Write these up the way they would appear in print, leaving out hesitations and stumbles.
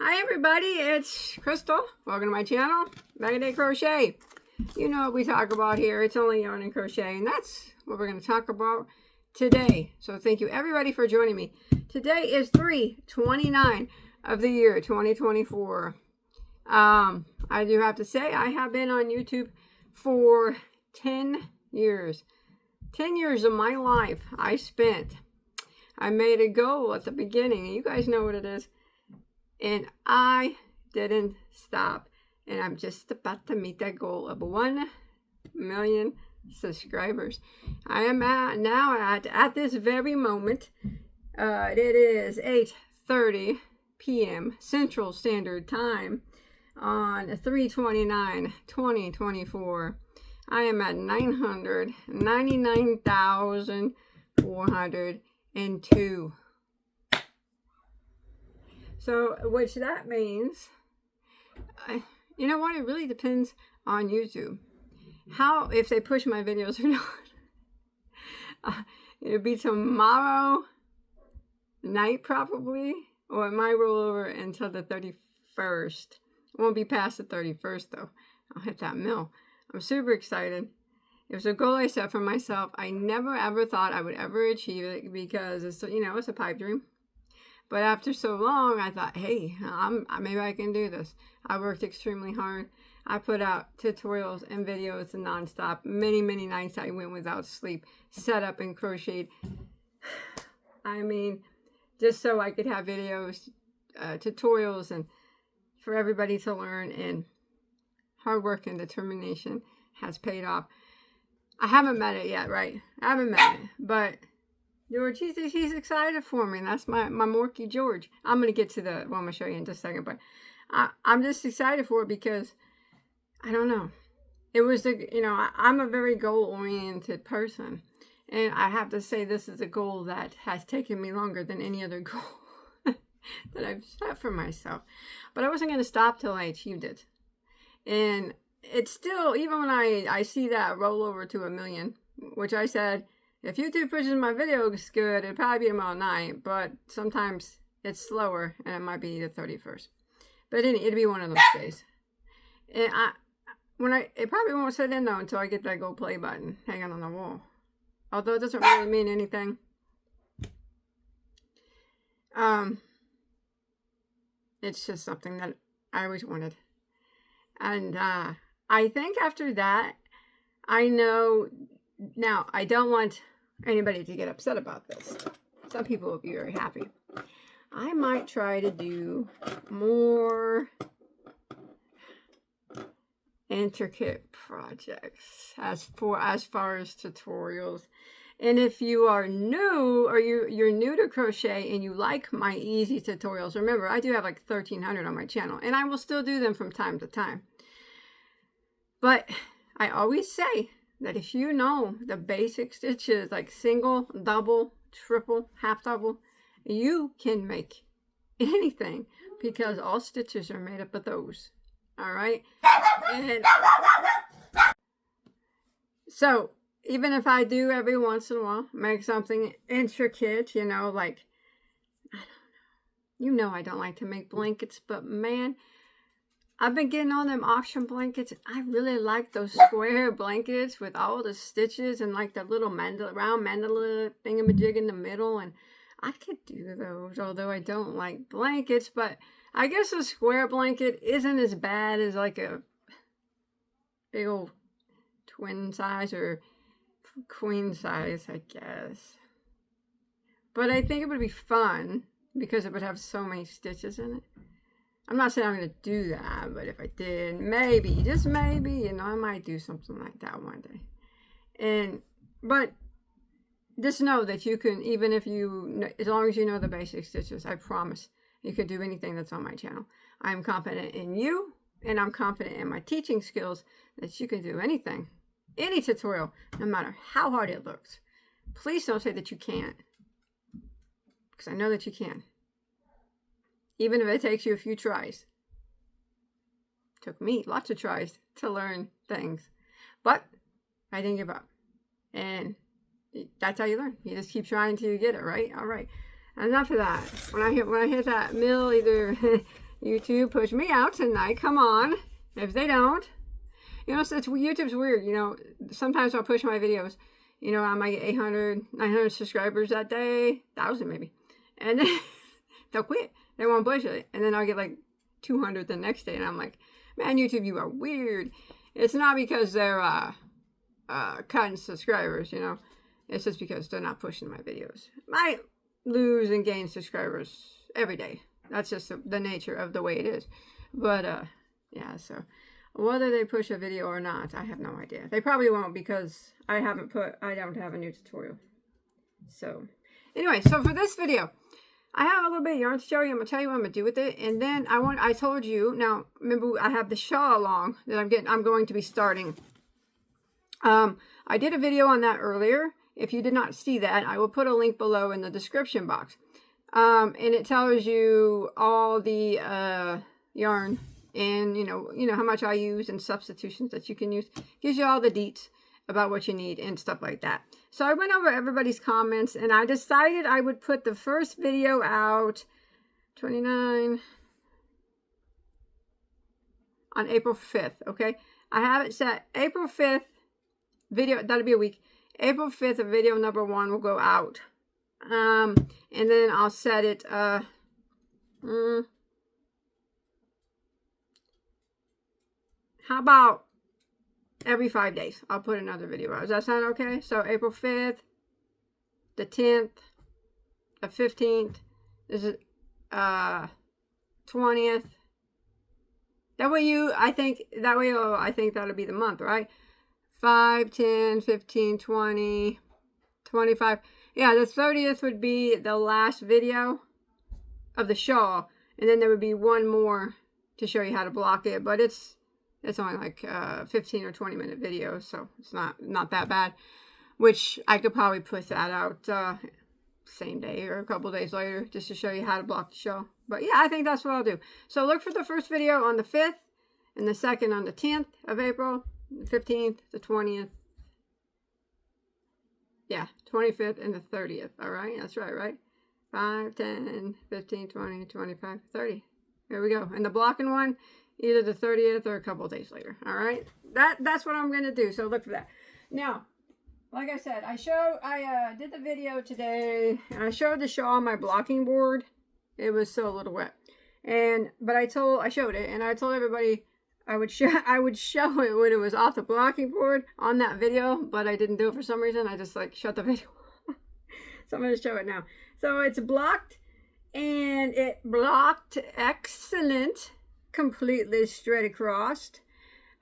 Hi everybody, it's Crystal. Welcome to my channel, Bagoday Crochet. You know what we talk about here. It's only yarn and crochet, and that's what we're going to talk about today. So thank you everybody for joining me. Today is 3/29 of the year 2024. I do have to say I have been on YouTube for 10 years. 10 years of my life I made a goal at the beginning, and you guys know what it is. And I didn't stop. And I'm just about to meet that goal of 1 million subscribers. I am at this very moment. It is 8:30 p.m. Central Standard Time on 3/29/2024. I am at 999,402. So, which that means, you know what? It really depends on YouTube. If they push my videos or not. It'll be tomorrow night probably, or it might roll over until the 31st. It won't be past the 31st though. I'll hit that mill. I'm super excited. It was a goal I set for myself. I never ever thought I would ever achieve it because it's a pipe dream. But after so long, I thought, hey, maybe I can do this. I worked extremely hard. I put out tutorials and videos nonstop. Many nights I went without sleep, set up and crocheted. I mean, just so I could have videos, tutorials, and for everybody to learn. And hard work and determination has paid off. I haven't met it yet, right? I haven't met it, but George, he's excited for me. And that's my Morky George. I'm going to get to I'm going to show you in just a second. But I'm just excited for it because, I don't know. It was, I'm a very goal-oriented person. And I have to say this is a goal that has taken me longer than any other goal that I've set for myself. But I wasn't going to stop till I achieved it. And it's still, even when I see that roll over to 1 million, which I said, if YouTube pushes my videos good, it'd probably be tomorrow night, but sometimes it's slower, and it might be the 31st. But it'd be one of those days. And it probably won't set in though until I get that go play button hanging on the wall. Although it doesn't really mean anything. It's just something that I always wanted. And I think after that, I know. Now, I don't want anybody to get upset about this. Some people will be very happy. I might try to do more intricate projects as far as tutorials. And if you are new or you're new to crochet and you like my easy tutorials, remember I do have like 1,300 on my channel, and I will still do them from time to time. But I always say that if you know the basic stitches like single, double, triple, half double, you can make anything because all stitches are made up of those. All right. And so even if I do every once in a while make something intricate, like, I don't know. I don't like to make blankets, but man, I've been getting all them auction blankets. I really like those square blankets with all the stitches and like the little round mandala thingamajig in the middle. And I could do those, although I don't like blankets. But I guess a square blanket isn't as bad as like a big old twin size or queen size, I guess. But I think it would be fun because it would have so many stitches in it. I'm not saying I'm going to do that, but if I did, maybe, just maybe, I might do something like that one day. But just know that you can, even if as long as you know the basic stitches, I promise you can do anything that's on my channel. I'm confident in you, and I'm confident in my teaching skills that you can do anything, any tutorial, no matter how hard it looks. Please don't say that you can't, because I know that you can. Even if it takes you a few tries. It took me lots of tries to learn things. But I didn't give up. And that's how you learn. You just keep trying till you get it, right? All right. Enough of that. When I hit that mill, either YouTube push me out tonight. Come on. If they don't, you know, so YouTube's weird. You know, sometimes I'll push my videos. You know, I might get 800, 900 subscribers that day, 1,000 maybe. And then they'll quit. They won't push it. And then I'll get like 200 the next day. And I'm like, man, YouTube, you are weird. It's not because they're cutting subscribers, you know. It's just because they're not pushing my videos. I lose and gain subscribers every day. That's just the nature of the way it is. But, yeah, so whether they push a video or not, I have no idea. They probably won't because I don't have a new tutorial. So, anyway, so for this video, I have a little bit of yarn to show you. I'm going to tell you what I'm going to do with it. And then I told you, now, remember, I have the shawl along that I'm going to be starting. I did a video on that earlier. If you did not see that, I will put a link below in the description box. And it tells you all the yarn and you know how much I use and substitutions that you can use. Gives you all the deets about what you need and stuff like that. So I went over everybody's comments and I decided I would put the first video out 29 on April 5th. Okay, I have it set April 5th video. That'll be a week. April 5th, video number 1 will go out. And then I'll set it, how about every 5 days? I'll put another video out. Does that sound okay? So April 5th, the 10th, the 15th, this is, 20th. I think that'll be the month, right? 5, 10, 15, 20, 25. Yeah, the 30th would be the last video of the shawl. And then there would be one more to show you how to block it. But it's only like 15 or 20 minute video. So it's not that bad. Which I could probably put that out same day or a couple days later. Just to show you how to block the shawl. But yeah, I think that's what I'll do. So look for the first video on the 5th. And the second on the 10th of April. The 15th, the 20th. Yeah, 25th and the 30th. All right, that's right? 5, 10, 15, 20, 25, 30. There we go. And the blocking one, either the 30th or a couple days later. All right, that's what I'm going to do. So look for that. Now, like I said, I did the video today. And I showed the shawl on my blocking board. It was still a little wet. But I showed it and I told everybody I would show it when it was off the blocking board on that video, but I didn't do it for some reason. I just like shut the video. So I'm going to show it now. So it's blocked and it blocked excellent, completely straight across.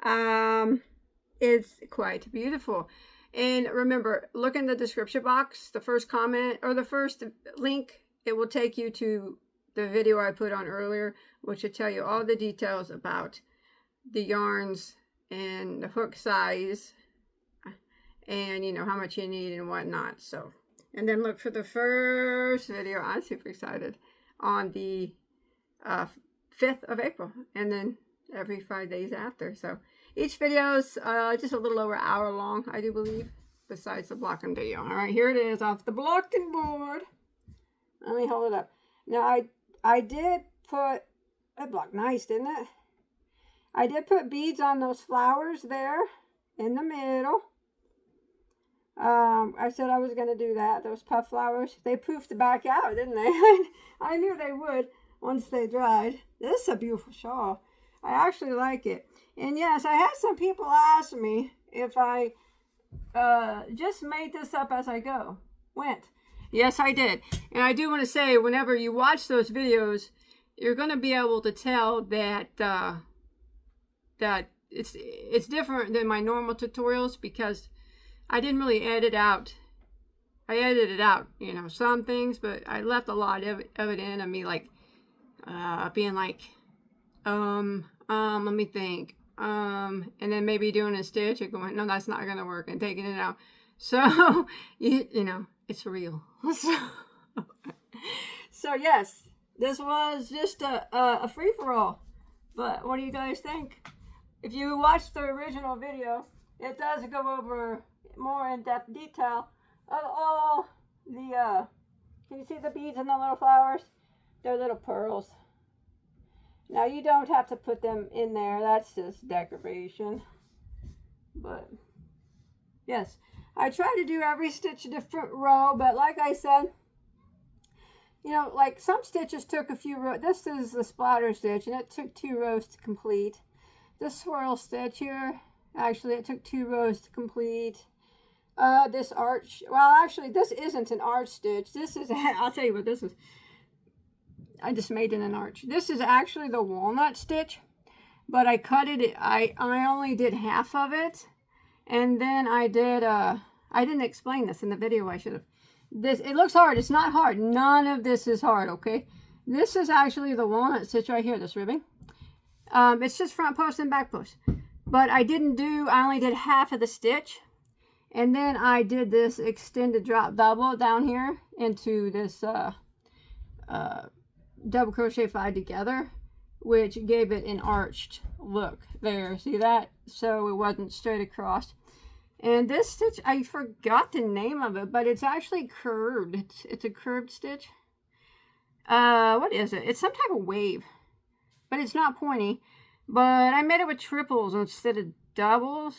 It's quite beautiful. And remember, look in the description box, the first comment or the first link, it will take you to the video I put on earlier, which will tell you all the details about the yarns and the hook size and you know how much you need and whatnot. So, and then look for the first video. I'm super excited on the 5th of April and then every 5 days after. So each video is just a little over an hour long, I do believe, besides the blocking video. All right, here it is off the blocking board. Let me hold it up. Now I did put that block nice, didn't it? I did put beads on those flowers there in the middle. I said I was going to do that. Those puff flowers. They poofed back out, didn't they? I knew they would once they dried. This is a beautiful shawl. I actually like it. And yes, I had some people ask me if I just made this up as I went. Yes, I did. And I do want to say, whenever you watch those videos, you're going to be able to tell that that it's different than my normal tutorials because I didn't really edit out. I edited out, you know, some things, but I left a lot of it in of me like being like, let me think, and then maybe doing a stitch and going, no, that's not gonna work, and taking it out. So you know, it's real. So yes, this was just a free-for-all. But what do you guys think? If you watch the original video, it does go over more in-depth detail of all the, can you see the beads and the little flowers? They're little pearls. Now you don't have to put them in there. That's just decoration. But yes, I try to do every stitch a different row, but like I said, you know, like some stitches took a few rows. This is the splatter stitch, and it took 2 rows to complete. This swirl stitch here, actually, it took 2 rows to complete. This arch, well, actually, this isn't an arch stitch. This is, I'll tell you what this is. I just made it an arch. This is actually the walnut stitch, but I cut it. I only did half of it, and then I did. I didn't explain this in the video. I should have. This, it looks hard. It's not hard. None of this is hard. Okay, this is actually the walnut stitch right here. This ribbing. It's just front post and back post, but I only did half of the stitch, and then I did this extended drop double down here into this double crochet 5 together, which gave it an arched look there. See that? So it wasn't straight across. And this stitch, I forgot the name of it, but it's actually curved. It's a curved stitch. What is it? It's some type of wave, but it's not pointy. But I made it with triples instead of doubles,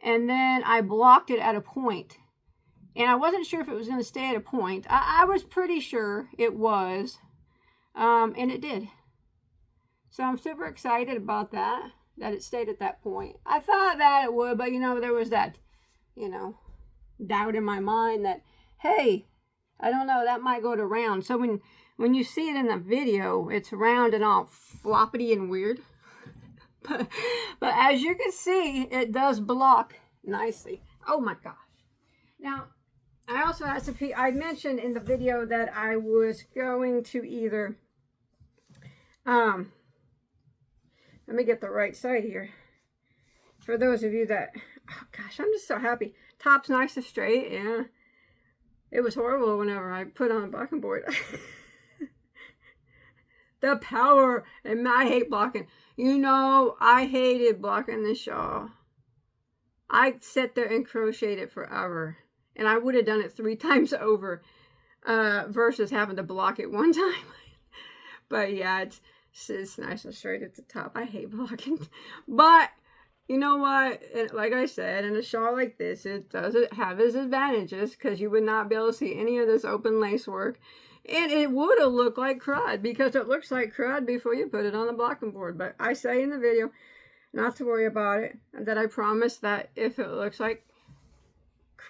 and then I blocked it at a point. And I wasn't sure if it was going to stay at a point. I was pretty sure it was. And it did. So I'm super excited about that it stayed at that point. I thought that it would, but you know, there was that, you know, doubt in my mind that, hey, I don't know, that might go to round. So when you see it in the video, it's round and all floppity and weird. but as you can see, it does block nicely. Oh my gosh. Now, I also I mentioned in the video that I was going to either, let me get the right side here. For those of you that, oh gosh, I'm just so happy. Top's nice and straight, yeah. It was horrible whenever I put on a blocking board. The power, and I hate blocking. You know, I hated blocking the shawl. I sat there and crocheted it forever. And I would have done it 3 times over versus having to block it 1 time. But yeah, it's nice and straight at the top. I hate blocking. But you know what? Like I said, in a shawl like this, it does have its advantages because you would not be able to see any of this open lace work. And it would have looked like crud because it looks like crud before you put it on the blocking board. But I say in the video not to worry about it. That I promise that if it looks like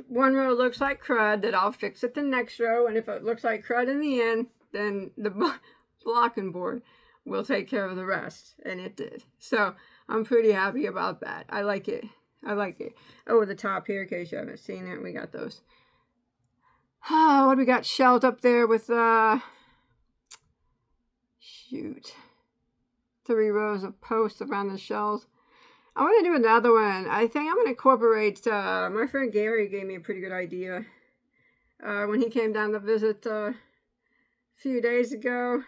one row looks like crud, that I'll fix it the next row, and if it looks like crud in the end, then the blocking board will take care of the rest, and it did. So I'm pretty happy about that. I like it. I like it. Oh, the top here, in case you haven't seen it, we got those. Oh, what do we got? Shells up there with shoot, 3 rows of posts around the shells. I want to do another one. I think I'm going to incorporate, my friend Gary gave me a pretty good idea when he came down to visit a few days ago.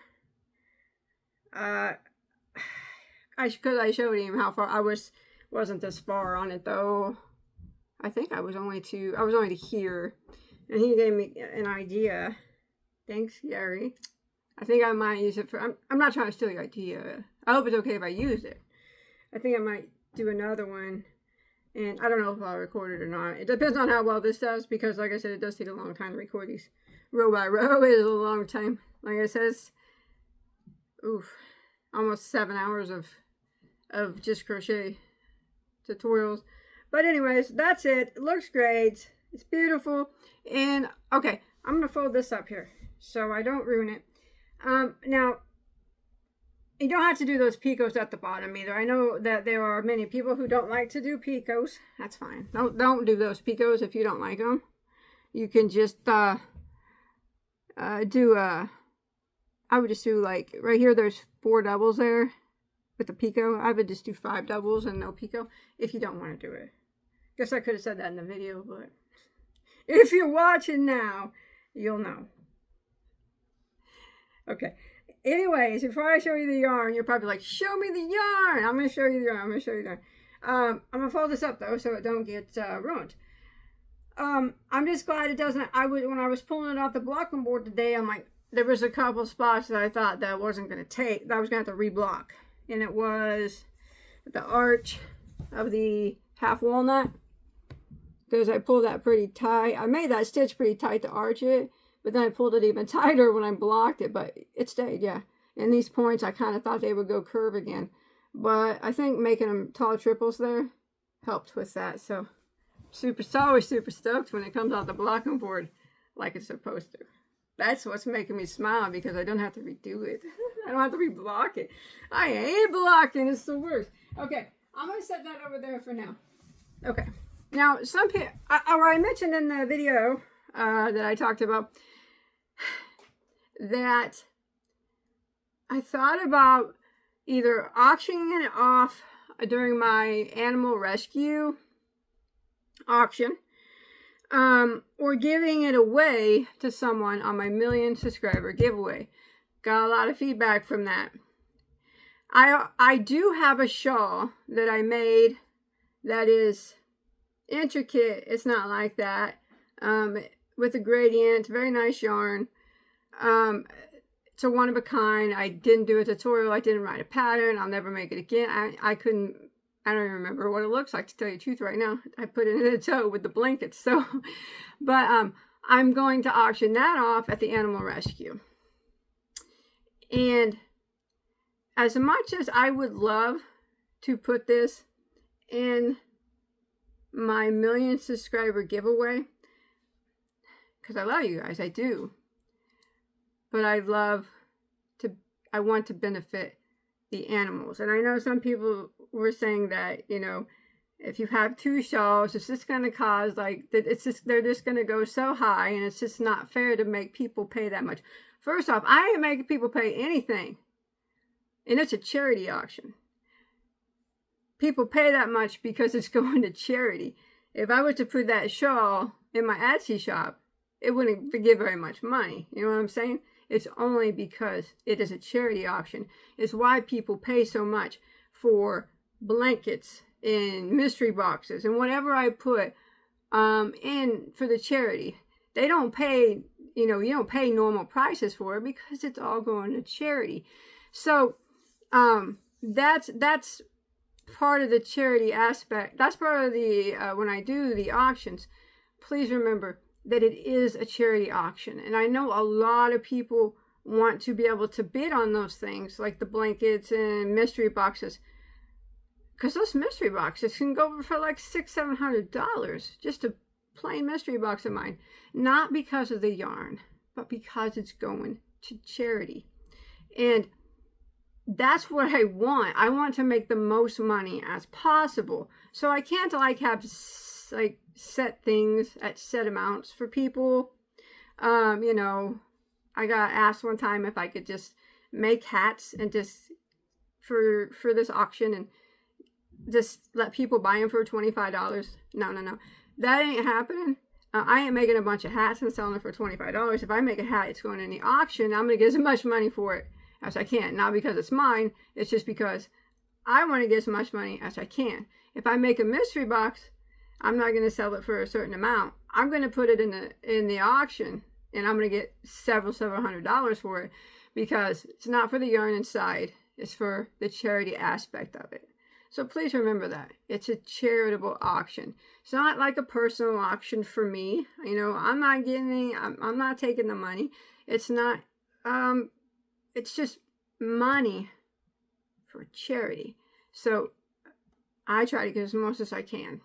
Because I showed him how far I wasn't this far on it though. I think I was only to here, and he gave me an idea. Thanks, Gary. I think I might use it for, I'm not trying to steal your idea. I hope it's okay if I use it. I think I might do another one, and I don't know if I'll record it or not. It depends on how well this does, because like I said, it does take a long time to record these row by row. It is a long time. Like I said, almost 7 hours of just crochet tutorials. But anyways, that's it. It looks great. It's beautiful. And okay, I'm gonna fold this up here so I don't ruin it. Now, you don't have to do those picots at the bottom either. I know that there are many people who don't like to do picots. That's fine. Don't do those picots if you don't like them. You can just I would just do like right here. There's 4 doubles there with the picot. I would just do 5 doubles and no picot if you don't want to do it. Guess I could have said that in the video, but if you're watching now, you'll know. Okay. Anyways, before I show you the yarn, you're probably like, show me the yarn. I'm going to show you the yarn. I'm going to show you the yarn. I'm going to fold this up, though, so it don't get ruined. I'm just glad it doesn't. When I was pulling it off the blocking board today, I'm like, there was a couple spots that I thought that I wasn't going to take, that I was going to have to reblock. And it was the arch of the half walnut, because I pulled that pretty tight. I made that stitch pretty tight to arch it, but then I pulled it even tighter when I blocked it, but it stayed, yeah. And these points, I kind of thought they would go curve again. But I think making them tall triples there helped with that. So always super stoked when it comes out the blocking board like it's supposed to. That's what's making me smile, because I don't have to redo it. I don't have to reblock it. I hate blocking. It's the worst. Okay, I'm going to set that over there for now. Okay. Now, some people, I mentioned in the video that I talked about that I thought about either auctioning it off during my animal rescue auction, or giving it away to someone on my 1,000,000 subscriber giveaway. Got a lot of feedback from that. I do have a shawl that I made that is intricate. It's not like that, with a gradient, very nice yarn. It's a one of a kind. I didn't do a tutorial. I didn't write a pattern. I'll never make it again. I don't even remember what it looks like, to tell you the truth right now. I put it in a tote with the blankets. So, but I'm going to auction that off at the animal rescue. And as much as I would love to put this in my 1,000,000 subscriber giveaway, because I love you guys, I do. But I want to benefit the animals. And I know some people were saying that, you know, if you have 2 shawls, it's just going to cause, like, they're just going to go so high, and it's just not fair to make people pay that much. First off, I ain't making people pay anything. And it's a charity auction. People pay that much because it's going to charity. If I were to put that shawl in my Etsy shop, it wouldn't give very much money. You know what I'm saying? It's only because it is a charity auction. It's why people pay so much for blankets and mystery boxes and whatever I put in for the charity. They don't pay, you know, you don't pay normal prices for it, because it's all going to charity. So that's part of the charity aspect. That's part of the when I do the auctions, please remember that it is a charity auction. And I know a lot of people want to be able to bid on those things, like the blankets and mystery boxes, because those mystery boxes can go for like $600-700, just a plain mystery box of mine. Not because of the yarn, but because it's going to charity. And that's what I want. I want to make the most money as possible. So I can't like have like set things at set amounts for people. You know, I got asked one time if I could just make hats and just for this auction and just let people buy them for $25. No. That ain't happening. I ain't making a bunch of hats and selling them for $25. If I make a hat, it's going in the auction. I'm going to get as much money for it as I can. Not because it's mine. It's just because I want to get as much money as I can. If I make a mystery box, I'm not going to sell it for a certain amount. I'm going to put it in the auction, and I'm going to get several $100 for it, because it's not for the yarn inside. It's for the charity aspect of it. So please remember that. It's a charitable auction. It's not like a personal auction for me. You know, I'm not taking the money. It's not, it's just money for charity. So I try to get as much as I can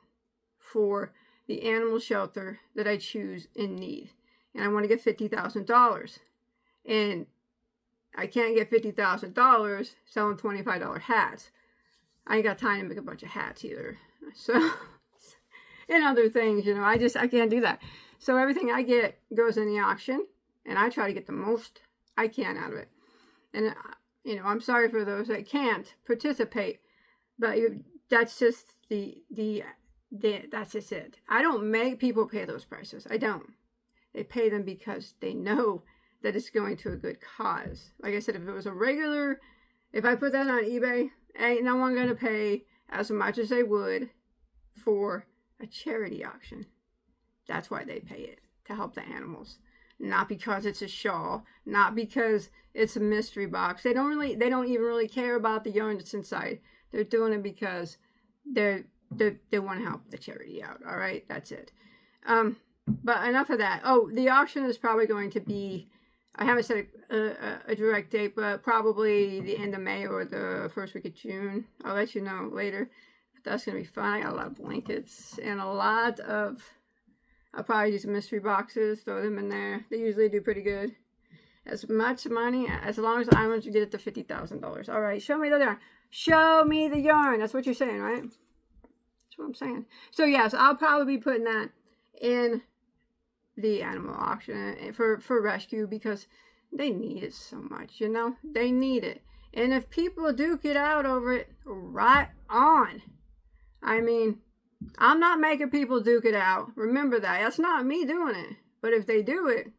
for the animal shelter that I choose in need. And I want to get $50,000. And I can't get $50,000 selling $25 hats. I ain't got time to make a bunch of hats either. So, and other things, you know, I can't do that. So everything I get goes in the auction, and I try to get the most I can out of it. And, you know, I'm sorry for those that can't participate, but that's just that's just it. I don't make people pay those prices. I don't. They pay them because they know that it's going to a good cause. Like I said, if it was if I put that on eBay, ain't no one going to pay as much as they would for a charity auction. That's why they pay it, to help the animals. not because it's a shawl, not because it's a mystery box. They don't even really care about the yarn that's inside. They're doing it because they want to help the charity out. All right, that's it. But enough of that. Oh, the auction is probably going to be, I haven't set a direct date, but probably the end of May or the first week of June. I'll let you know later. But that's going to be fun. I got a lot of blankets and a lot of, I'll probably do some mystery boxes, throw them in there. They usually do pretty good. As much money, as long as I want to get it to $50,000. All right, show me the yarn. Show me the yarn. That's what you're saying, right? That's what I'm saying. So, yes, I'll probably be putting that in the animal auction for rescue because they need it so much, you know? They need it. And if people duke it out over it, right on. I mean, I'm not making people duke it out. Remember that. That's not me doing it. But if they do it,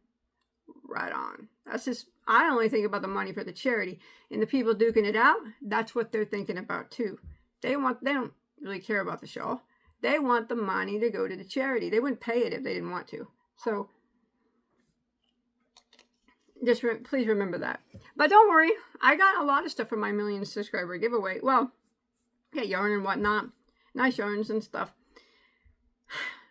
right on. That's just, I only think about the money for the charity. And the people duking it out, that's what they're thinking about too. They don't really care about the shawl. They want the money to go to the charity. They wouldn't pay it if they didn't want to. So, just please remember that. But don't worry, I got a lot of stuff for my 1,000,000 subscriber giveaway. Well, I got yarn and whatnot. Nice yarns and stuff.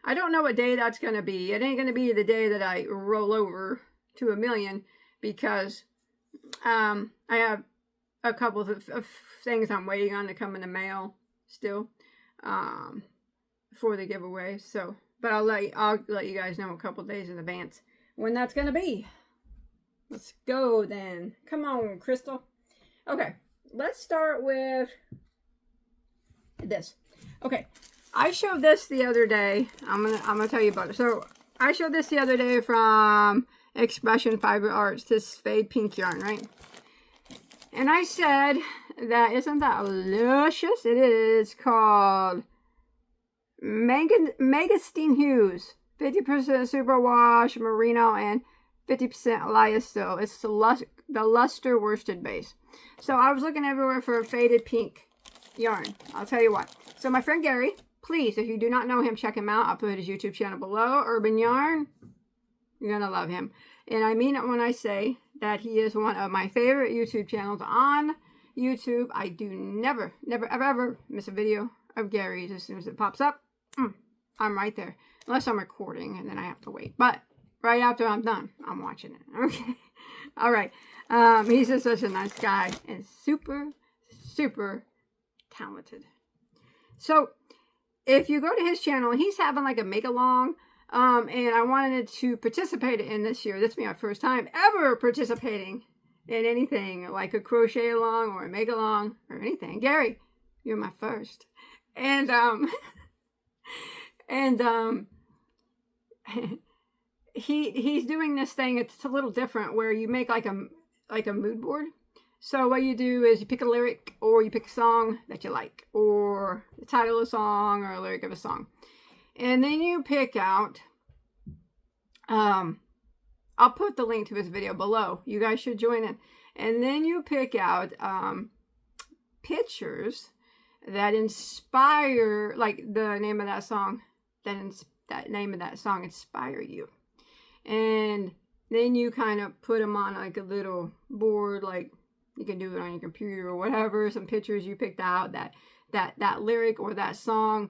I don't know what day that's going to be. It ain't going to be the day that I roll over to 1,000,000 because I have a couple of things I'm waiting on to come in the mail still for the giveaway. So, but I'll let you guys know a couple days in advance when that's going to be. Let's go then. Come on, Crystal. Okay, let's start with this. Okay, I showed this the other day. I'm gonna tell you about it. So I showed this the other day from Expression Fiber Arts. This fade pink yarn, right? And I said that isn't that delicious? It is called Megastine Hues, 50% superwash merino and 50% lyocell. It's the luster worsted base. So I was looking everywhere for a faded pink yarn. I'll tell you what. So my friend Gary, please, if you do not know him, check him out. I'll put his YouTube channel below. Urban Yarn. You're going to love him. And I mean it when I say that he is one of my favorite YouTube channels on YouTube. I do never, ever miss a video of Gary's. As soon as it pops up, I'm right there. Unless I'm recording and then I have to wait. But right after I'm done, I'm watching it. Okay. All right. He's just such a nice guy and super, super talented. So if you go to his channel, he's having like a make-along. And I wanted to participate in this year. This will be my first time ever participating in anything like a crochet along or a make along or anything. Gary, you're my first. And he's doing this thing. It's a little different where you make like a mood board. So what you do is you pick a lyric or you pick a song that you like or the title of a song or a lyric of a song. And then you pick out, I'll put the link to his video below. You guys should join in. And then you pick out pictures that inspire, like the name of that song, that name of that song inspire you. And then you kind of put them on like a little board, like you can do it on your computer or whatever. Some pictures you picked out that lyric or that song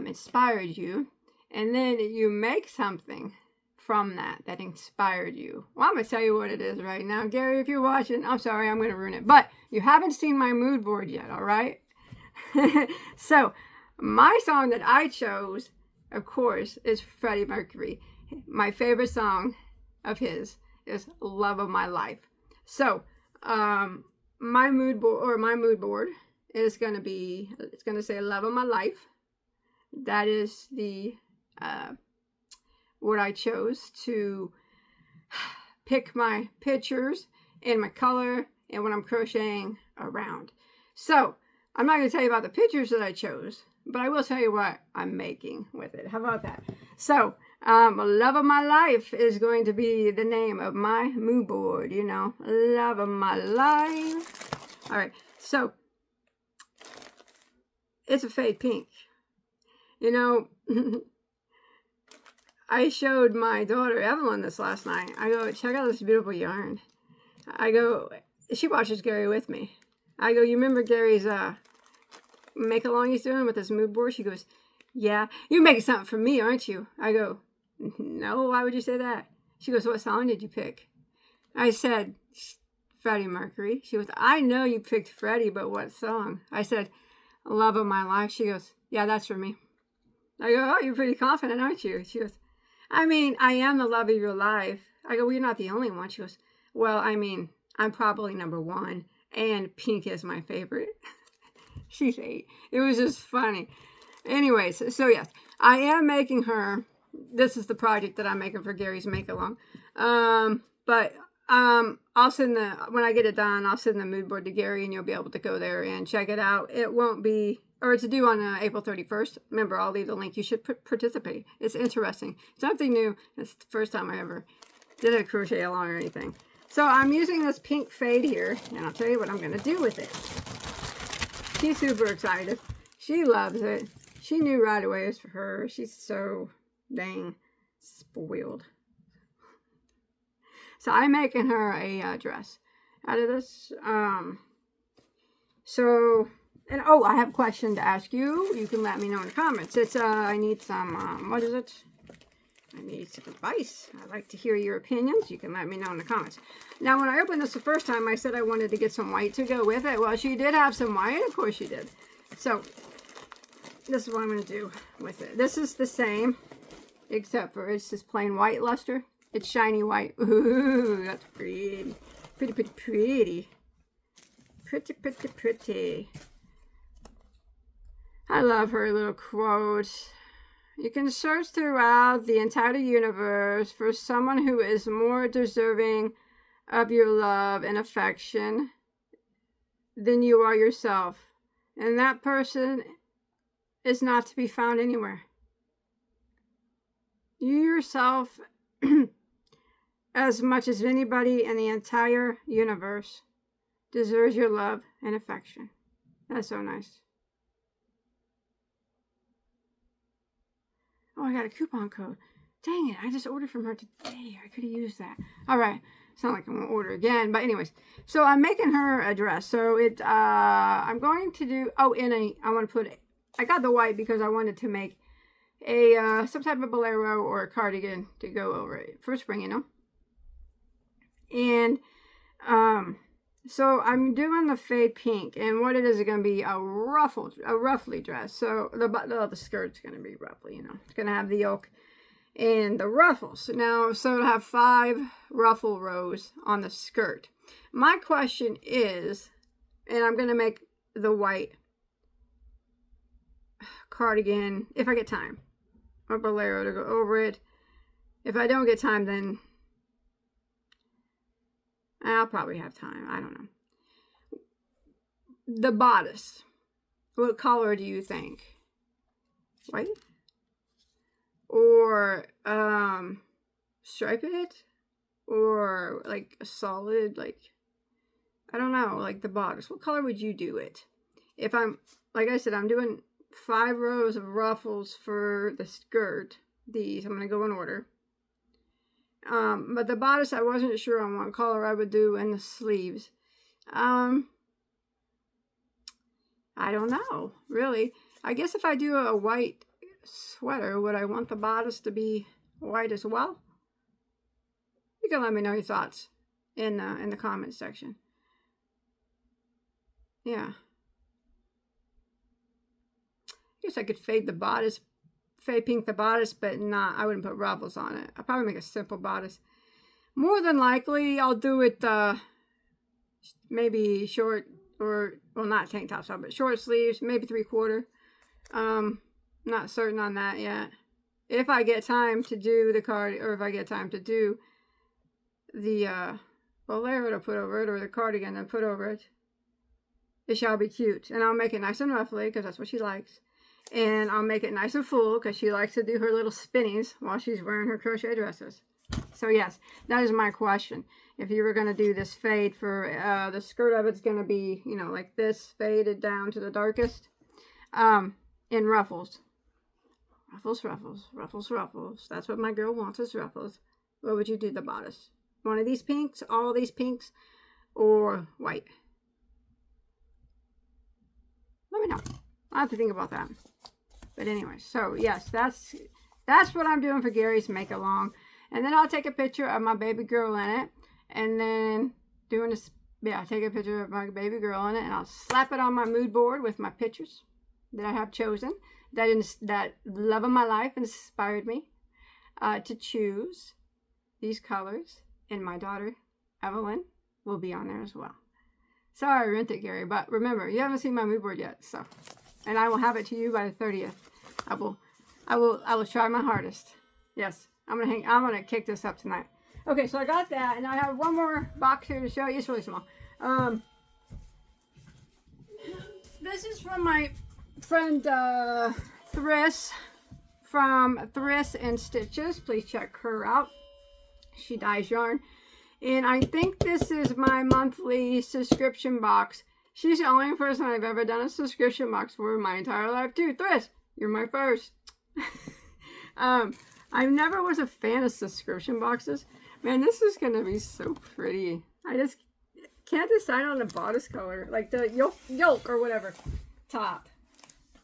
inspired you, and then you make something from that inspired you. Well, I'm gonna tell you what it is right now, Gary. If you're watching, I'm sorry, I'm gonna ruin it, but you haven't seen my mood board yet. All right. So my song that I chose, of course, is Freddie Mercury. My favorite song of his is "Love of My Life." So my mood board is gonna be, it's gonna say "Love of My Life." That is the what I chose to pick my pictures and my color and what I'm crocheting around. So I'm not going to tell you about the pictures that I chose, but I will tell you what I'm making with it. How about that? So Love of My Life is going to be the name of my mood board, you know, Love of My Life. All right, so it's a fade pink. You know, I showed my daughter Evelyn this last night. I go, check out this beautiful yarn. I go, she watches Gary with me. I go, you remember Gary's make-along he's doing with his mood board? She goes, yeah. You're making something for me, aren't you? I go, no, why would you say that? She goes, what song did you pick? I said, Freddie Mercury. She goes, I know you picked Freddie, but what song? I said, Love of My Life. She goes, yeah, that's for me. I go, oh, you're pretty confident, aren't you? She goes, I mean, I am the love of your life. I go, well, you're not the only one. She goes, well, I mean, I'm probably number one, and pink is my favorite. She's 8. It was just funny. Anyways, so yes, I am making her. This is the project that I'm making for Gary's make-along. But I'll send when I get it done, I'll send the mood board to Gary, and you'll be able to go there and check it out. It won't be, or it's due on April 31st. Remember, I'll leave the link. You should participate. It's interesting. Something new. It's the first time I ever did a crochet along or anything. So I'm using this pink fade here, and I'll tell you what I'm going to do with it. She's super excited. She loves it. She knew right away it's for her. She's so dang spoiled. So I'm making her a dress out of this. So, and oh, I have a question to ask you. You can let me know in the comments. It's, I need some, what is it? I need some advice. I'd like to hear your opinions. You can let me know in the comments. Now, when I opened this the first time, I said I wanted to get some white to go with it. Well, she did have some white. Of course she did. So, this is what I'm going to do with it. This is the same, except for it's just plain white luster. It's shiny white. Ooh, that's pretty. Pretty, pretty, pretty. Pretty, pretty, pretty. I love her little quote. You can search throughout the entire universe for someone who is more deserving of your love and affection than you are yourself. And that person is not to be found anywhere. You yourself, as much as anybody in the entire universe, deserves your love and affection. That's so nice. Oh, I got a coupon code. Dang it, I just ordered from her today. I could have used that. All right. It's not like I'm going to order again. But anyways, so I'm making her a dress. So I'm going to do, I want to put, I got the white because I wanted to make a, some type of bolero or a cardigan to go over it for spring, you know. And, so I'm doing the fade pink, and what it is going to be a ruffly dress. So the skirt's going to be ruffly, you know. It's going to have the yoke and the ruffles. Now, so it'll have 5 ruffle rows on the skirt. My question is, and I'm going to make the white cardigan if I get time, or bolero to go over it. If I don't get time, then I'll probably have time. I don't know. The bodice. What color do you think? White? Or stripe it? Or like a solid, like, I don't know, like the bodice. What color would you do it? If I'm, like I said, I'm doing 5 rows of ruffles for the skirt. These, I'm going to go in order. But the bodice, I wasn't sure on what color I would do, and the sleeves. I don't know, really. I guess if I do a white sweater, would I want the bodice to be white as well? You can let me know your thoughts in the comment section. Yeah. I guess I could fade the bodice. Fade pink the bodice, but not, I wouldn't put ruffles on it. I'll probably make a simple bodice. More than likely, I'll do it maybe short, or, well, not tank tops, but short sleeves, maybe 3/4. Not certain on that yet. If I get time to do the card, or if I get time to do the bolero to put over it, or the cardigan to put over it, it shall be cute. And I'll make it nice and ruffly, because that's what she likes. And I'll make it nice and full because she likes to do her little spinnies while she's wearing her crochet dresses. So yes, that is my question. If you were going to do this fade for the skirt of it's going to be, you know, like this, faded down to the darkest, in ruffles. Ruffles, ruffles, ruffles, ruffles. That's what my girl wants is ruffles. What would you do the bodice? One of these pinks, all these pinks, or white? Let me know. I'll have to think about that. But anyway, so yes, that's what I'm doing for Gary's make along. And then I'll take a picture of my baby girl in it. And then doing this, yeah, take a picture of my baby girl in it. And I'll slap it on my mood board with my pictures that I have chosen. That love of my life inspired me to choose these colors. And my daughter, Evelyn, will be on there as well. Sorry I ruined it, Gary. But remember, you haven't seen my mood board yet. So, and I will have it to you by the 30th. I will try my hardest. Yes, I'm gonna kick this up tonight. Okay, so I got that, and I have one more box here to show you. It's really small. This is from my friend Thriss from Thriss and Stitches. Please check her out. She dyes yarn, and I think this is my monthly subscription box. She's the only person I've ever done a subscription box for in my entire life, too. Thriss, you're my first. I never was a fan of subscription boxes. Man, this is going to be so pretty. I just can't decide on the bodice color. Like the yolk or whatever. Top.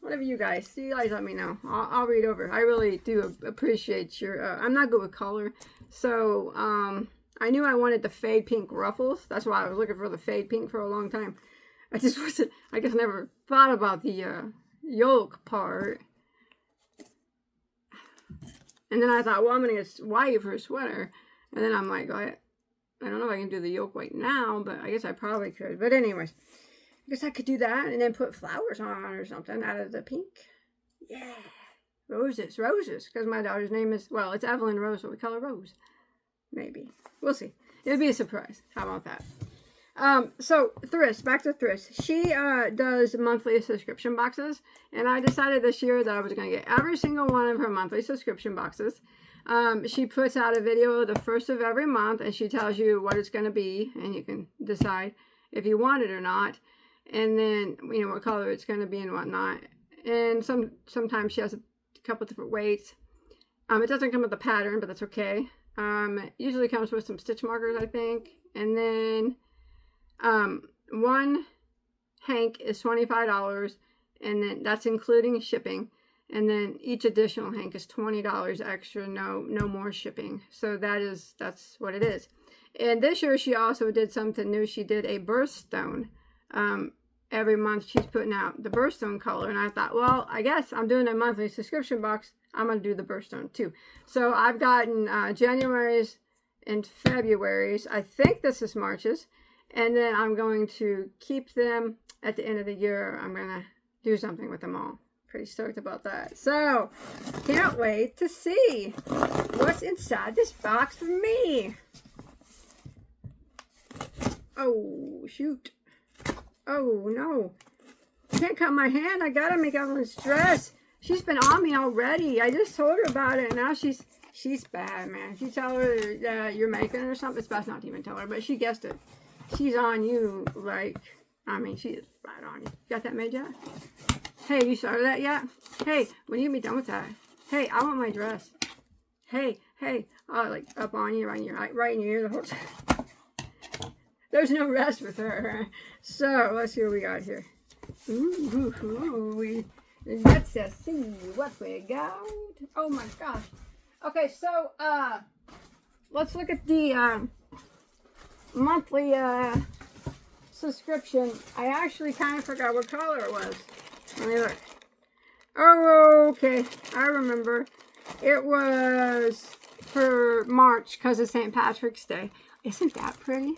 Whatever you guys let me know. I'll read over. I really do appreciate your... I'm not good with color. So, I knew I wanted the fade pink ruffles. That's why I was looking for the fade pink for a long time. I just wasn't... I guess never thought about the yolk part. And then I thought, well, I'm going to get white for a sweater. And then I'm like, I don't know if I can do the yolk white now, but I guess I probably could. But anyways, I guess I could do that and then put flowers on or something out of the pink. Yeah. Roses. Because my daughter's name is, well, it's Evelyn Rose, but we call her Rose. Maybe. We'll see. It'll be a surprise. How about that? So Thriss, back to Thriss. She does monthly subscription boxes, and I decided this year that I was going to get every single one of her monthly subscription boxes. She puts out a video the first of every month, and she tells you what it's going to be, and you can decide if you want it or not, and then you know what color it's going to be and whatnot. And sometimes she has a couple different weights. It doesn't come with a pattern, but that's okay. It usually comes with some stitch markers, I think, and then one hank is $25, and then that's including shipping, and then each additional hank is $20 extra, no more shipping. So that's what it is. And this year she also did something new. She did a birthstone. Every month she's putting out the birthstone color, and I thought, well, I guess I'm doing a monthly subscription box, I'm going to do the birthstone too. So I've gotten January's and February's. I think this is March's. And then I'm going to keep them at the end of the year. I'm going to do something with them all. Pretty stoked about that. So, can't wait to see what's inside this box for me. Oh, shoot. Oh, no. Can't cut my hand. I got to make Evelyn's dress. She's been on me already. I just told her about it, and now she's bad, man. If you tell her you're making it or something, it's best not to even tell her, but she guessed it. She's on you, like, I mean, she is right on you. Got that made yet? Hey, you started that yet? Hey, when you be done with that? Hey, I want my dress. Hey, like, up on you, right in your ear the whole time. There's no rest with her. So, let's see what we got here. Ooh, let's just see what we got. Oh, my gosh. Okay, so, let's look at the, monthly subscription. I actually kind of forgot what color it was. Let me look. Oh, okay. I remember. It was for March because of St. Patrick's Day. Isn't that pretty?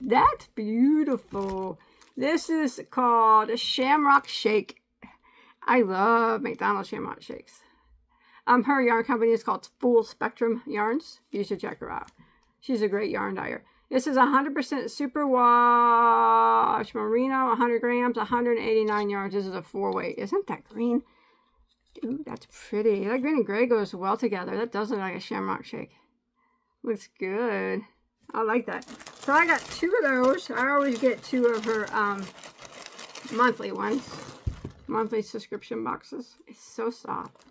That's beautiful. This is called a Shamrock Shake. I love McDonald's Shamrock Shakes. Her yarn company is called Full Spectrum Yarns. You should check her out. She's a great yarn dyer. This is 100% superwash merino, 100 grams, 189 yards. This is a 4-weight. Isn't that green? Ooh, that's pretty. That green and gray goes well together. That does look like a Shamrock Shake. Looks good. I like that. So I got 2 of those. I always get 2 of her monthly ones. Monthly subscription boxes. It's so soft.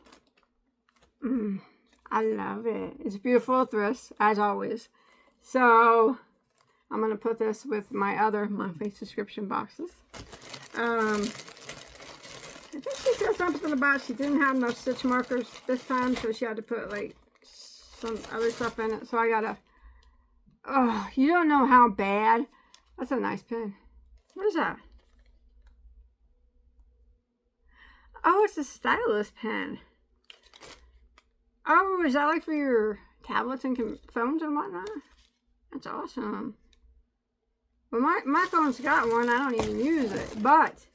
I love it. It's beautiful thrift, as always. So, I'm going to put this with my other monthly subscription boxes. I think she said something about she didn't have enough stitch markers this time, so she had to put, like, some other stuff in it. So I got to... Oh, you don't know how bad. That's a nice pen. What is that? Oh, it's a stylus pen. Oh, is that like for your tablets and phones and whatnot? That's awesome. Well, my phone's got one. I don't even use it. But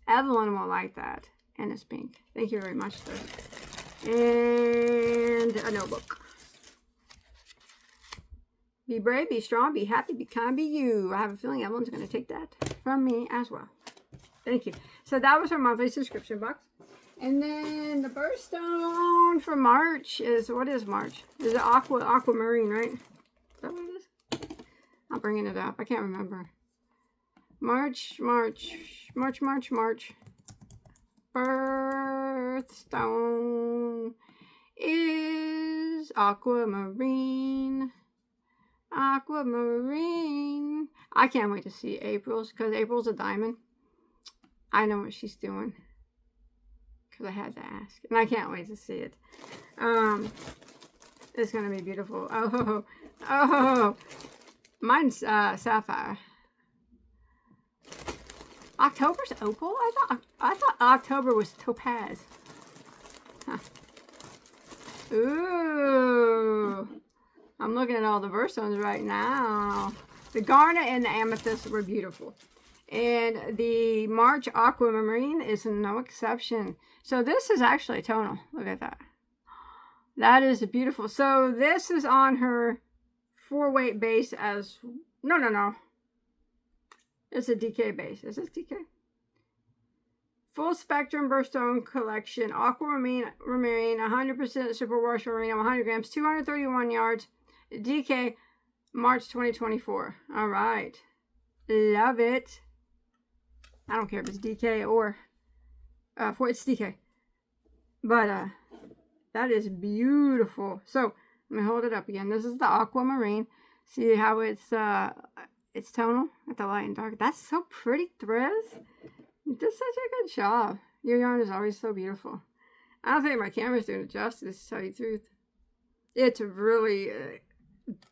Evelyn will like that. And it's pink. Thank you very much, though. And a notebook. Be brave, be strong, be happy, be kind, be you. I have a feeling Evelyn's going to take that from me as well. Thank you. So that was our monthly subscription box. And then the birthstone for March is, what is March? Is it aquamarine, right? Is that what it is? I'm bringing it up. I can't remember. March. Birthstone is aquamarine. Aquamarine. I can't wait to see April's, because April's a diamond. I know what she's doing, because I had to ask, and I can't wait to see it. It's gonna be beautiful. Oh, mine's sapphire. October's opal. I thought October was topaz. Huh. Ooh. I'm looking at all the birthstones right now. The garnet and the amethyst were beautiful. And the March aquamarine is no exception. So this is actually tonal. Look at that. That is beautiful. So this is on her 4-weight base as... No. It's a DK base. Is this DK? Full spectrum birthstone collection. Aquamarine, 100% superwash merino, 100 grams, 231 yards. DK, March 2024. All right. Love it. I don't care if it's DK or... it's DK. But, that is beautiful. So, let me hold it up again. This is the aquamarine. See how it's tonal at the light and dark. That's so pretty, Thriz. You did such a good job. Your yarn is always so beautiful. I don't think my camera's doing it justice, to tell you the truth. It's really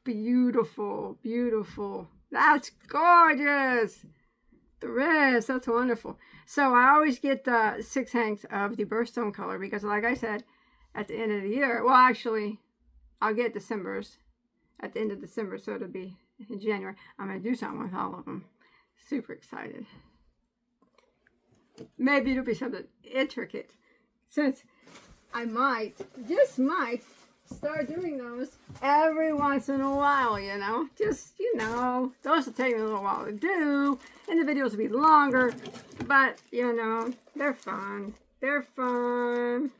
beautiful. That's gorgeous. Thriz, that's wonderful. So I always get the 6 hanks of the birthstone color because, like I said, at the end of the year, well, actually, I'll get December's at the end of December, so it'll be in January. I'm going to do something with all of them. Super excited. Maybe it'll be something intricate, since I might, just might, start doing those every once in a while, you know. Just, you know, those will take me a little while to do, and the videos will be longer, but, you know, they're fun. They're fun.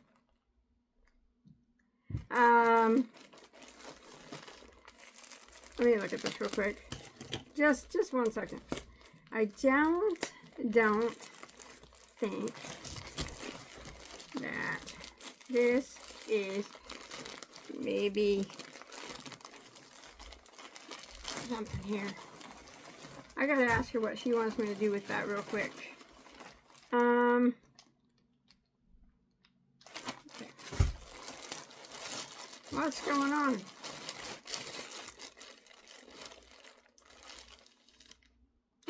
Let me look at this real quick. Just 1 second. I don't think that this is maybe something here. I gotta ask her what she wants me to do with that real quick. Okay. What's going on?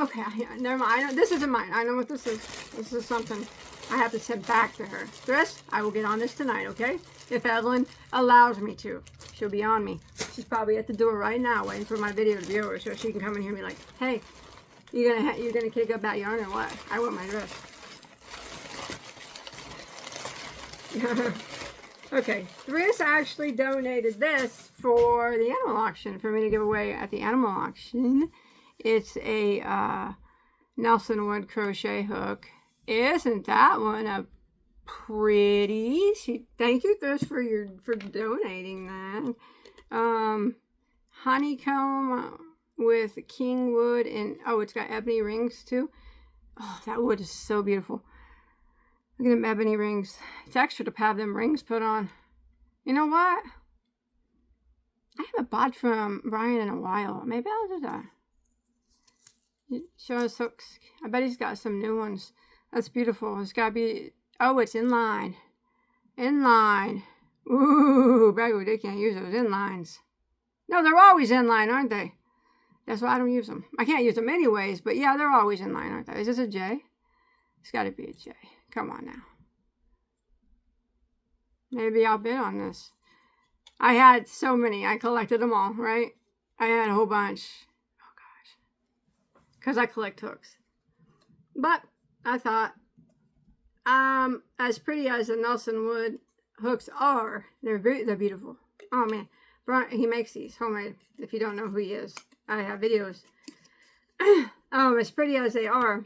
Okay, never mind. This isn't mine. I know what this is. This is something I have to send back to her. Chris, I will get on this tonight, okay? If Evelyn allows me to. She'll be on me. She's probably at the door right now waiting for my video to be over so she can come in here and be like, hey, you're gonna kick up that yarn or what? I want my dress. Okay, Chris actually donated this for the animal auction for me to give away at the animal auction. It's a Nelson Wood crochet hook. Isn't that one a pretty? Thank you, Chris, for donating that. Honeycomb with king wood and it's got ebony rings too. Oh, that wood is so beautiful. Look at them ebony rings. It's extra to have them rings put on. You know what? I haven't bought from Brian in a while. Maybe I'll do that. Show us hooks. I bet he's got some new ones. That's beautiful. It's got to be... Oh, it's inline. Inline. Ooh, Bagoday can't use those inlines. No, they're always inline, aren't they? That's why I don't use them. I can't use them anyways, but yeah, they're always inline, aren't they? Is this a J? It's got to be a J. Come on now. Maybe I'll bid on this. I had so many. I collected them all, right? I had a whole bunch. Oh, gosh. Because I collect hooks. But I thought, as pretty as the Nelson Wood hooks are, they're beautiful. Oh, man. Brian, he makes these homemade. If you don't know who he is, I have videos. As pretty as they are,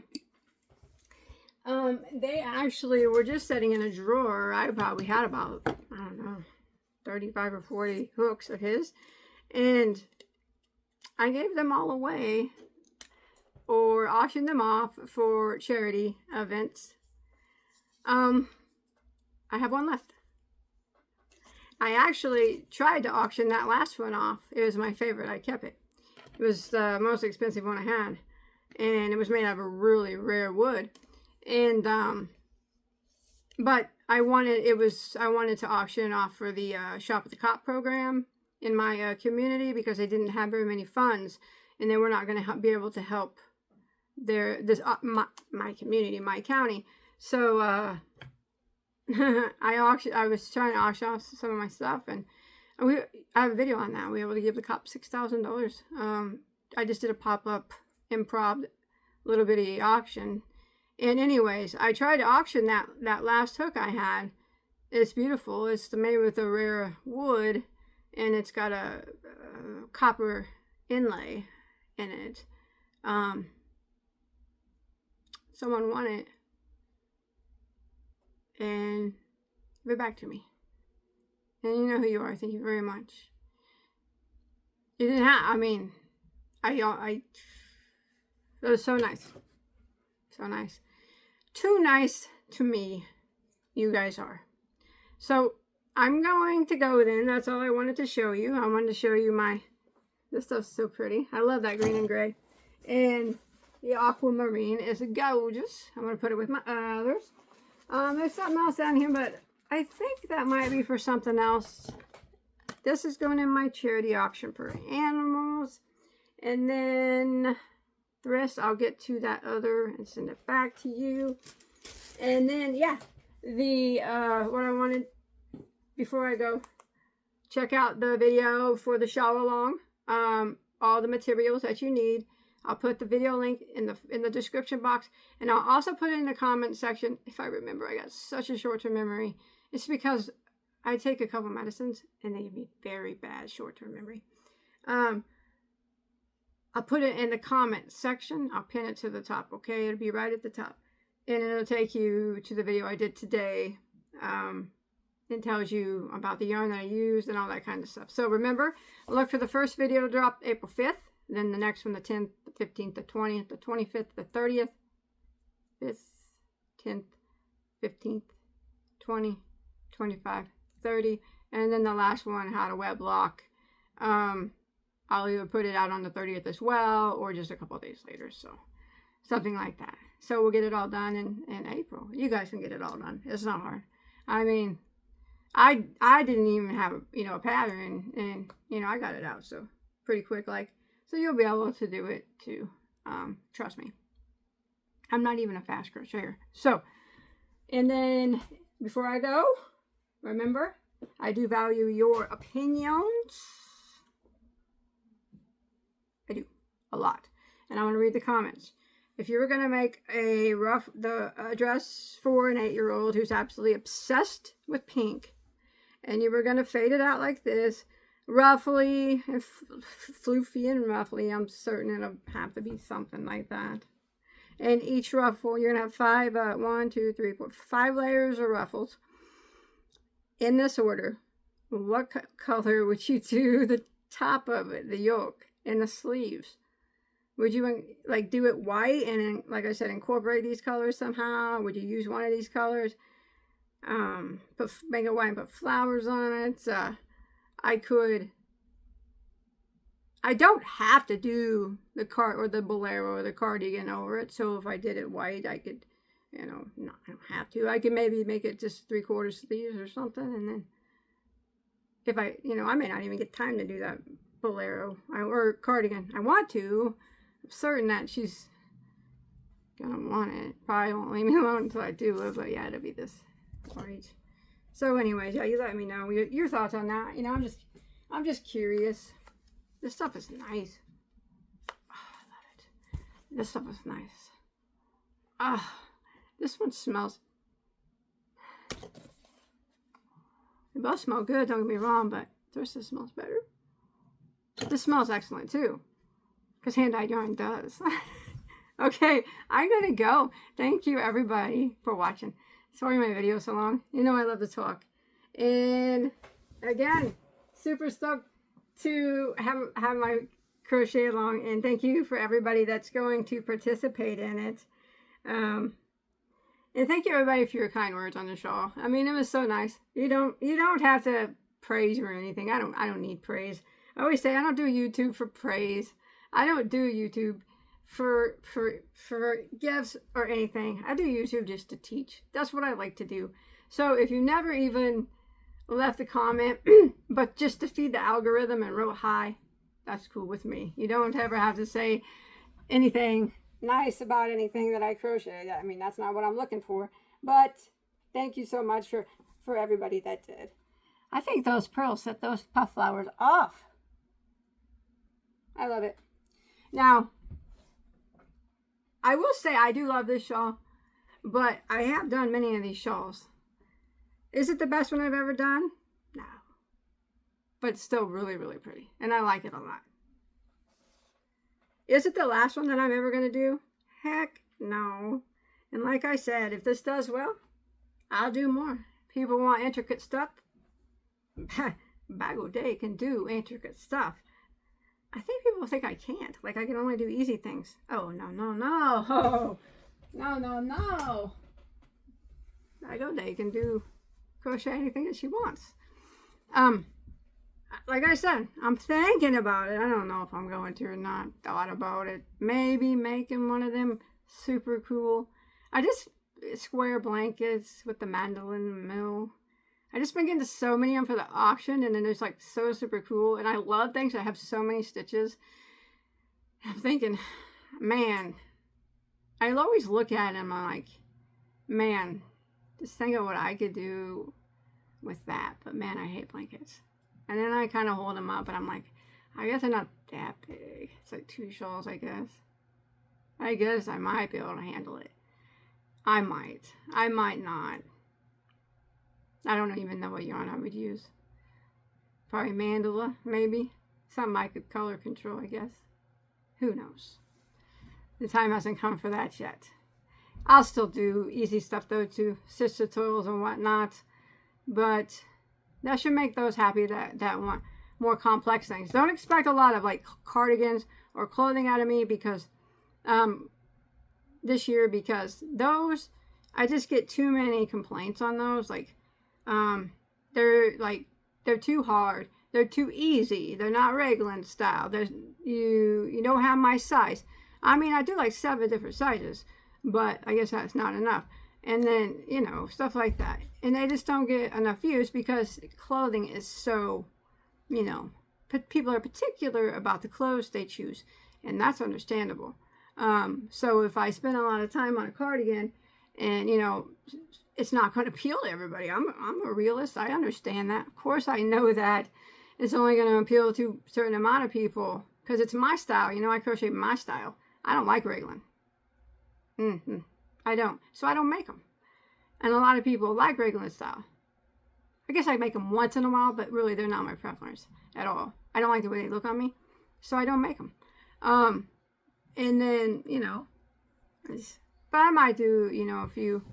they actually were just sitting in a drawer. I probably had about, I don't know, 35 or 40 hooks of his, and I gave them all away or auctioned them off for charity events. I have one left. I actually tried to auction that last one off. It was my favorite. I kept it. It was the most expensive one I had, and it was made out of a really rare wood. And but I wanted to auction off for the Shop at the Cop program in my community, because they didn't have very many funds, and they were not going to be able to help my community, my county. So I was trying to auction off some of my stuff, and I have a video on that. We were able to give the cop $6,000. I just did a pop-up improv little bitty auction. And anyways, I tried to auction that last hook I had. It's beautiful. It's made with a rare wood, and it's got a copper inlay in it. Someone won it and give it back to me. And you know who you are. Thank you very much. You didn't have, I mean, it was so nice. So nice. Too nice to me, you guys are. So I'm going to go then. That's all I wanted to show you. I wanted to show you this stuff's so pretty. I love that green and gray. And the aquamarine is gorgeous. I'm going to put it with my others. There's something else down here, but I think that might be for something else. This is going in my charity auction for animals. And then the rest, I'll get to that other and send it back to you. And then, yeah, what I wanted, before I go, check out the video for the shawl along. All the materials that you need. I'll put the video link in the description box, and I'll also put it in the comment section. If I remember, I got such a short-term memory. It's because I take a couple medicines, and they give me very bad short-term memory. I'll put it in the comment section. I'll pin it to the top, okay? It'll be right at the top. And it'll take you to the video I did today. It tells you about the yarn that I used and all that kind of stuff. So remember, look for the first video to drop April 5th. Then the next one, the 10th, the 15th, the 20th, the 25th, the 30th, 5th, 10th, 15th, 20, 25, 30. And then the last one, how to web lock. I'll either put it out on the 30th as well, or just a couple of days later. So something like that. So we'll get it all done in April. You guys can get it all done. It's not hard. I mean, I didn't even have a pattern, and I got it out so pretty quick, like. So you'll be able to do it too. Trust me. I'm not even a fast crocheter. So, and then before I go, remember, I do value your opinions. I do a lot. And I want to read the comments. If you were going to make a dress for an 8-year-old who's absolutely obsessed with pink, and you were going to fade it out like this, ruffly, floofy and ruffly, I'm certain it'll have to be something like that. And each ruffle, you're going to have 5 layers of ruffles. In this order, what color would you do the top of it, the yoke, and the sleeves? Would you do it white and, like I said, incorporate these colors somehow? Would you use one of these colors? make it white and put flowers on it. I don't have to do the bolero or the cardigan over it. So if I did it white, I could, no, I don't have to. I could maybe make it just 3/4 sleeves or something. And then if I may not even get time to do that bolero or cardigan. I want to. I'm certain that she's gonna want it. Probably won't leave me alone until I do it. But yeah, it'll be this orange. So anyways, yeah, you let me know your thoughts on that. I'm just curious. This stuff is nice. Oh, I love it. This stuff is nice. This one smells. They both smell good, don't get me wrong, but this smells better. This smells excellent too, because hand-dyed yarn does. Okay, I'm gonna go. Thank you everybody for watching. Sorry my video's so long. I love to talk. And again, super stoked to have my crochet along, and thank you for everybody that's going to participate in it. And thank you everybody for your kind words on the shawl. I mean, it was so nice. You don't have to praise or anything. I don't need praise. I always say I don't do YouTube for praise. I don't do YouTube for gifts or anything. I do YouTube just to teach. That's what I like to do. So if you never even left a comment, but just to feed the algorithm and wrote hi, that's cool with me. You don't ever have to say anything nice about anything that I crochet. I mean, that's not what I'm looking for. But thank you so much for everybody that did. I think those pearls set those puff flowers off. I love it. Now, I will say I do love this shawl, but I have done many of these shawls. Is it the best one I've ever done? No. But it's still really, really pretty. And I like it a lot. Is it the last one that I'm ever going to do? Heck no. And like I said, if this does well, I'll do more. People want intricate stuff. Bagoday can do intricate stuff. I think people think I can't. Like I can only do easy things. Oh, no, no, no. No, no, no. Bagoday can do crochet anything that she wants. Like I said, I'm thinking about it. I don't know if I'm going to or not. Thought about it. Maybe making one of them super cool. Square blankets with the mandolin mill. I just been getting so many of them for the auction, and then there's like so super cool. And I love things that have so many stitches. I'm thinking, man, I always look at them. I'm like, man, just think of what I could do with that. But man, I hate blankets. And then I kind of hold them up, and I'm like, I guess they're not that big. It's like 2 shawls, I guess. I guess I might be able to handle it. I might. I might not. I don't even know what yarn I would use. Probably mandala, maybe. Something I could color control, I guess. Who knows? The time hasn't come for that yet. I'll still do easy stuff, though, too. Stitch tutorials and whatnot. But that should make those happy that want more complex things. Don't expect a lot of like cardigans or clothing out of me because this year, because those, I just get too many complaints on those. Like they're too hard, they're too easy, they're not raglan style, you don't have my size. I mean, I do like 7 different sizes, but I guess that's not enough. And then, stuff like that. And they just don't get enough use because clothing is so, people are particular about the clothes they choose. And that's understandable. So if I spend a lot of time on a cardigan and, it's not going to appeal to everybody. I'm a realist. I understand that. Of course, I know that it's only going to appeal to a certain amount of people because it's my style. I crochet my style. I don't like raglan. I don't. So I don't make them. And a lot of people like raglan style. I guess I make them once in a while, but really they're not my preference at all. I don't like the way they look on me, so I don't make them. And then, but I might do, a few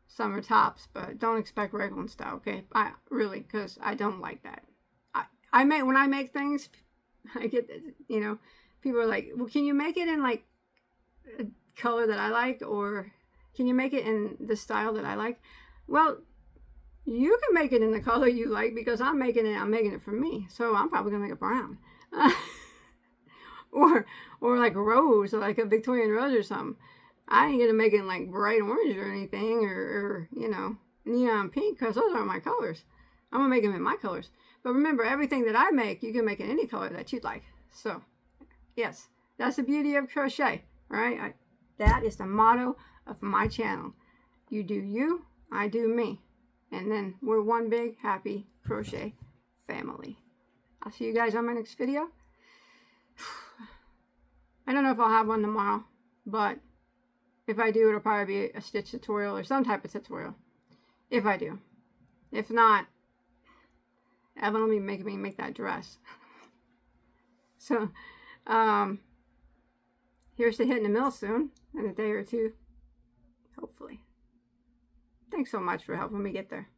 summer tops, but don't expect raglan style, okay? Because I don't like that. When I make things, I get, people are like, well, can you make it in like a color that I like, or can you make it in the style that I like? Well, You can make it in the color you like, because I'm making it for me. So I'm probably gonna make it brown. or like a rose, or like a Victorian rose or something. I ain't gonna make it like bright orange or anything, or you know, neon pink, because those aren't my colors. I'm gonna make them in my colors. But remember, everything that I make, you can make in any color that you'd like. So, yes, that's the beauty of crochet, right? That is the motto of my channel. You do you, I do me. And then we're one big, happy crochet family. I'll see you guys on my next video. I don't know if I'll have one tomorrow, but if I do, it'll probably be a stitch tutorial or some type of tutorial. If I do. If not, Evan will be making me make that dress. So, here's to hitting the mill soon, in a day or two, hopefully. Thanks so much for helping me get there.